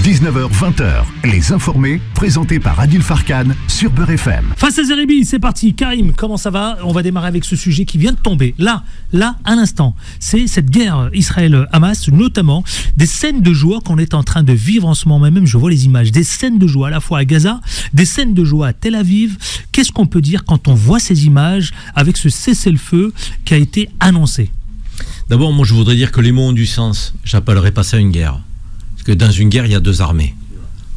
19h-20h, Les Informés, présentés par Adil Farkan sur Beurre FM. Face à Zeribi, c'est parti. Karim, comment ça va? On va démarrer avec ce sujet qui vient de tomber. Là, à l'instant. C'est cette guerre Israël-Hamas, notamment des scènes de joie qu'on est en train de vivre en ce moment même. Je vois les images, des scènes de joie à la fois à Gaza, des scènes de joie à Tel Aviv. Qu'est-ce qu'on peut dire quand on voit ces images avec ce cessez-le-feu qui a été annoncé? D'abord, moi je voudrais dire que les mots ont du sens. J'appellerais pas ça une guerre. Parce que dans une guerre, il y a deux armées.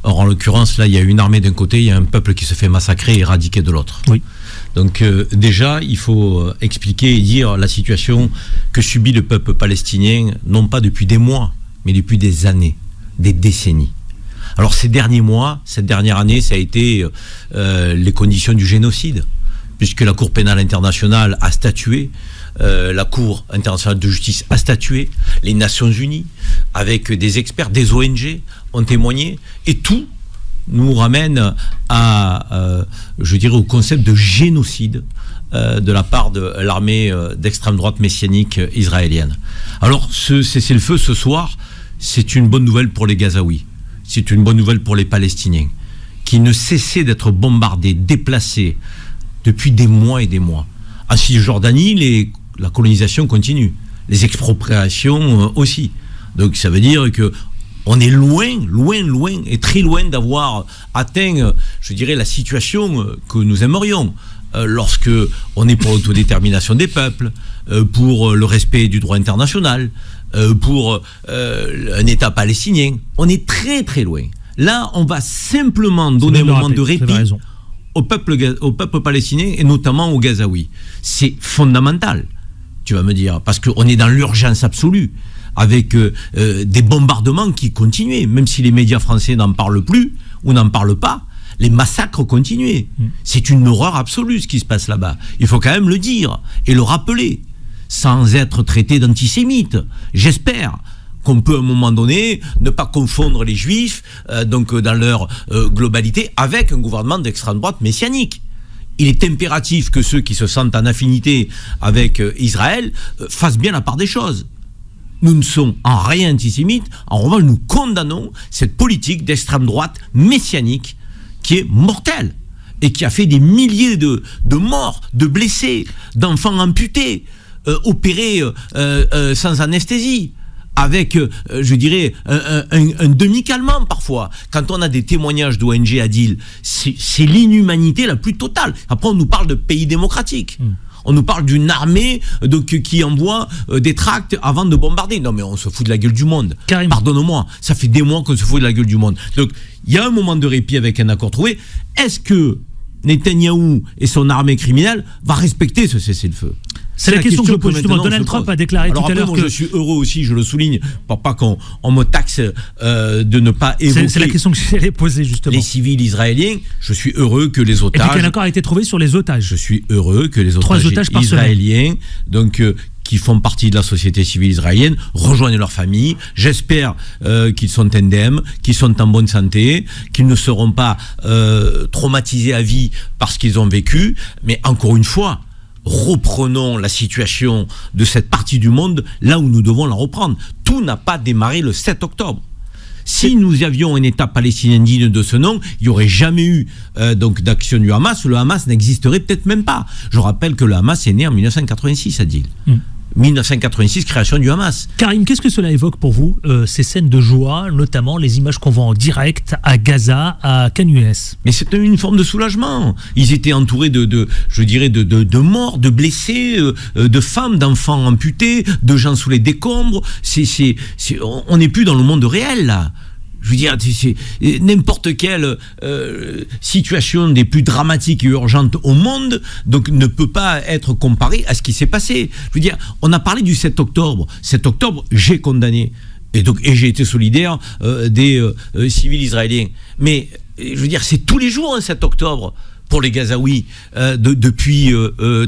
Or, en l'occurrence, là, il y a une armée d'un côté, il y a un peuple qui se fait massacrer et éradiquer de l'autre. Oui. Donc, déjà, il faut expliquer et dire la situation que subit le peuple palestinien, non pas depuis des mois, mais depuis des années, des décennies. Alors, ces derniers mois, cette dernière année, ça a été les conditions du génocide, puisque la Cour pénale internationale a statué, la Cour internationale de justice a statué, les Nations Unies, avec des experts, des ONG, ont témoigné, et tout nous ramène à, je dirais, au concept de génocide de la part de l'armée d'extrême droite messianique israélienne. Alors, ce cessez-le-feu ce soir, c'est une bonne nouvelle pour les Gazaouis, c'est une bonne nouvelle pour les Palestiniens, qui ne cessaient d'être bombardés, déplacés, depuis des mois et des mois. En Cisjordanie, la colonisation continue, les expropriations aussi. Donc ça veut dire que on est loin et très loin d'avoir atteint, je dirais, la situation que nous aimerions. Lorsque on est pour l'autodétermination des peuples, pour le respect du droit international, pour un État palestinien, on est très très loin. Là, on va simplement donner un moment de répit au peuple palestinien et notamment aux Gazaouis. C'est fondamental, tu vas me dire, parce qu'on est dans l'urgence absolue, avec des bombardements qui continuaient, même si les médias français n'en parlent plus ou n'en parlent pas, les massacres continuaient. C'est une horreur absolue ce qui se passe là-bas. Il faut quand même le dire et le rappeler, sans être traité d'antisémite, j'espère qu'on peut à un moment donné ne pas confondre les juifs donc dans leur globalité avec un gouvernement d'extrême droite messianique. Il est impératif que ceux qui se sentent en affinité avec Israël fassent bien la part des choses. Nous ne sommes en rien antisémites, en revanche nous condamnons cette politique d'extrême droite messianique qui est mortelle et qui a fait des milliers de morts, de blessés, d'enfants amputés, opérés sans anesthésie, avec, je dirais, un demi-calmant parfois. Quand on a des témoignages d'ONG Adil, c'est l'inhumanité la plus totale. Après, on nous parle de pays démocratiques. On nous parle d'une armée donc, qui envoie des tracts avant de bombarder. Non mais on se fout de la gueule du monde. Carrément. Pardonne-moi, ça fait des mois qu'on se fout de la gueule du monde. Donc, il y a un moment de répit avec un accord trouvé. Est-ce que Netanyahou et son armée criminelle va respecter ce cessez-le-feu? C'est la question que je pose justement. Donald Trump a déclaré tout à l'heure que... je suis heureux aussi, je le souligne, pour pas qu'on me taxe de ne pas évoquer... C'est la question que j'allais poser justement. Les civils israéliens, je suis heureux que les otages... Et puis qu'un accord a été trouvé sur les otages. Je suis heureux que les otages israéliens, donc... qui font partie de la société civile israélienne, rejoignent leur famille. J'espère qu'ils sont indemnes, qu'ils sont en bonne santé, qu'ils ne seront pas traumatisés à vie par ce qu'ils ont vécu. Mais encore une fois, reprenons la situation de cette partie du monde là où nous devons la reprendre. Tout n'a pas démarré le 7 octobre. Si nous avions un État palestinien digne de ce nom, il n'y aurait jamais eu donc d'action du Hamas. Le Hamas n'existerait peut-être même pas. Je rappelle que le Hamas est né en 1986, Adil. 1986, création du Hamas. Karim, qu'est-ce que cela évoque pour vous, ces scènes de joie, notamment les images qu'on voit en direct à Gaza, à Khan Younes? Mais c'est une forme de soulagement. Ils étaient entourés de morts, de blessés, de femmes, d'enfants amputés, de gens sous les décombres. On n'est plus dans le monde réel, là. Je veux dire, c'est n'importe quelle situation des plus dramatiques et urgentes au monde, donc ne peut pas être comparée à ce qui s'est passé. Je veux dire, on a parlé du 7 octobre. 7 octobre, j'ai condamné. Et j'ai été solidaire des civils israéliens. Mais, je veux dire, c'est tous les jours un 7 octobre. Pour les Gazaouis, depuis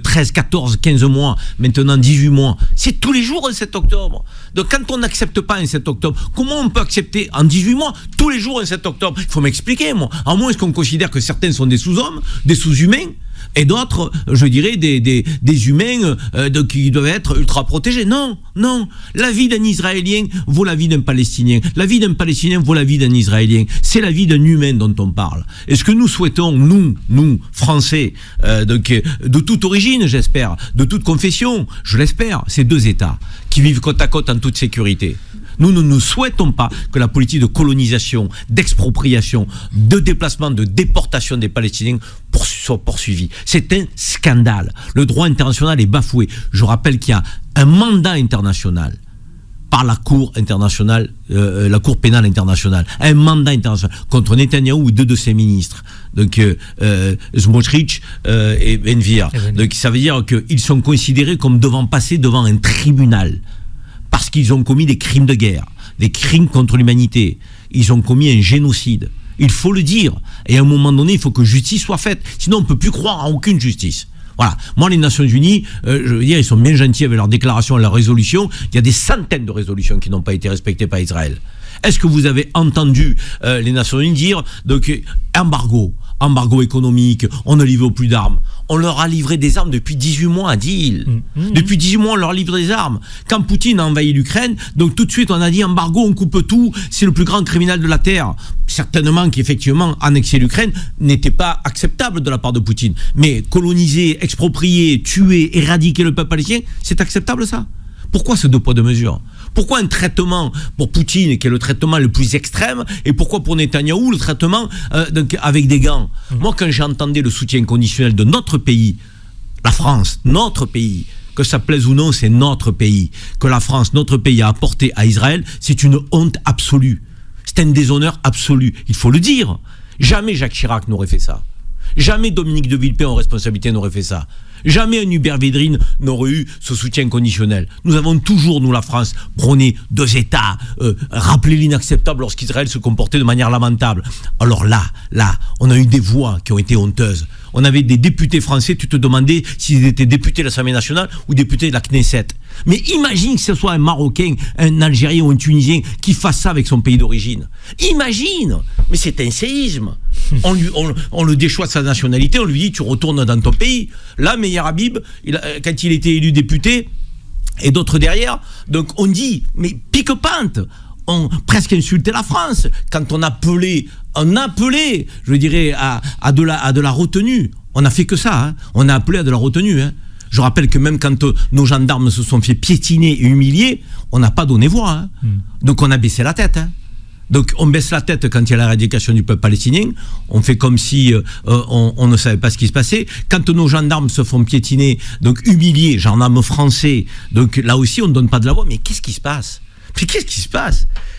13, 14, 15 mois, maintenant 18 mois. C'est tous les jours un 7 octobre. Donc quand on n'accepte pas un 7 octobre, comment on peut accepter en 18 mois, tous les jours un 7 octobre? Il faut m'expliquer, moi. À moins est-ce qu'on considère que certains sont des sous-hommes, des sous-humains, et d'autres, je dirais, des humains qui doivent être ultra protégés. Non, la vie d'un Israélien vaut la vie d'un Palestinien. La vie d'un Palestinien vaut la vie d'un Israélien. C'est la vie d'un humain dont on parle. Et ce que nous souhaitons, nous, Français, de toute origine, j'espère, de toute confession, je l'espère, c'est 2 États qui vivent côte à côte en toute sécurité. Nous ne souhaitons pas que la politique de colonisation, d'expropriation, de déplacement, de déportation des Palestiniens soit poursuivie. C'est un scandale. Le droit international est bafoué. Je rappelle qu'il y a un mandat international par la Cour internationale, la Cour pénale internationale, un mandat international contre Netanyahou et 2 de ses ministres, donc Smotrich et Ben-Gvir. Donc ça veut dire qu'ils sont considérés comme devant passer devant un tribunal. Parce qu'ils ont commis des crimes de guerre, des crimes contre l'humanité. Ils ont commis un génocide. Il faut le dire. Et à un moment donné, il faut que justice soit faite. Sinon, on ne peut plus croire à aucune justice. Voilà. Moi, les Nations Unies, je veux dire, ils sont bien gentils avec leurs déclarations et leurs résolutions. Il y a des centaines de résolutions qui n'ont pas été respectées par Israël. Est-ce que vous avez entendu les Nations Unies dire embargo économique, on ne livre plus d'armes? On leur a livré des armes depuis 18 mois à Deal. Depuis 18 mois, on leur livre des armes. Quand Poutine a envahi l'Ukraine, donc tout de suite, on a dit embargo, on coupe tout, c'est le plus grand criminel de la Terre. Certainement qu'effectivement, annexer l'Ukraine n'était pas acceptable de la part de Poutine. Mais coloniser, exproprier, tuer, éradiquer le peuple palestinien, c'est acceptable ça? Pourquoi ce 2 poids 2 mesures? Pourquoi un traitement pour Poutine qui est le traitement le plus extrême et pourquoi pour Netanyahou le traitement avec des gants? Moi, quand j'entendais le soutien conditionnel de notre pays, la France, notre pays, que ça plaise ou non, c'est notre pays, que la France, notre pays a apporté à Israël, c'est une honte absolue. C'est un déshonneur absolu. Il faut le dire. Jamais Jacques Chirac n'aurait fait ça. Jamais Dominique de Villepin en responsabilité n'aurait fait ça. Jamais un Hubert Védrine n'aurait eu ce soutien conditionnel. Nous avons toujours, nous la France, prôné 2 États, rappelé l'inacceptable lorsqu'Israël se comportait de manière lamentable. Alors là, on a eu des voix qui ont été honteuses. On avait des députés français, tu te demandais s'ils étaient députés de l'Assemblée nationale ou députés de la Knesset. Mais imagine que ce soit un Marocain, un Algérien ou un Tunisien qui fasse ça avec son pays d'origine. Imagine. Mais c'est un séisme. On le déchoit de sa nationalité, on lui dit tu retournes dans ton pays. Là, Meir Habib, quand il était élu député, et d'autres derrière, donc on dit, mais pique-pente, on presque insultait la France quand on appelait, je dirais, à de la retenue. On n'a fait que ça, hein. On a appelé à de la retenue, hein. Je rappelle que même quand nos gendarmes se sont fait piétiner et humilier, on n'a pas donné voix, hein. Donc on a baissé la tête, hein. Donc on baisse la tête quand il y a l'éradication du peuple palestinien, on fait comme si on ne savait pas ce qui se passait. Quand nos gendarmes se font piétiner, donc humilier, gendarmes français, donc là aussi on ne donne pas de la voix. Mais qu'est-ce qui se passe?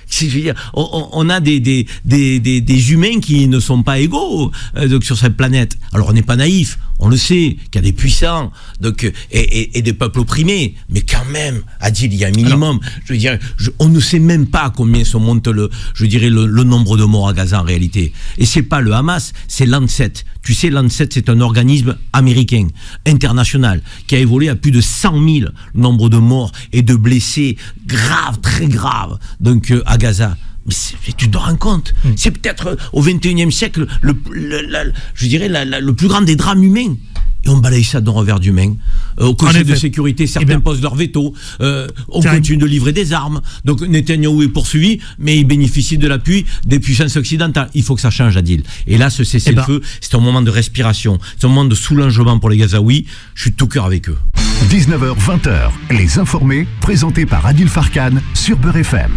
Je veux dire, on a des humains qui ne sont pas égaux donc sur cette planète. Alors on n'est pas naïf, on le sait, qu'il y a des puissants donc, et des peuples opprimés, mais quand même, Adil, il y a un minimum. Je veux dire, on ne sait même pas combien se monte le nombre de morts à Gaza en réalité. Et c'est pas le Hamas, c'est Lancet. Tu sais, Lancet, c'est un organisme américain, international, qui a évolué à plus de 100 000 nombre de morts et de blessés graves, très graves, donc à Gaza. Mais tu te rends compte, c'est peut-être au XXIe siècle le plus grand des drames humains. Et on balaye ça d'un revers du main. Au Conseil de sécurité, certains posent leur veto. On continue de livrer des armes. Donc Netanyahou est poursuivi, mais il bénéficie de l'appui des puissances occidentales. Il faut que ça change, Adil. Et là, ce cessez-le-feu, c'est un moment de respiration. C'est un moment de soulagement pour les Gazaouis. Je suis de tout cœur avec eux. 19h, 20h, les informés, présentés par Adil Farkan sur Beurre FM.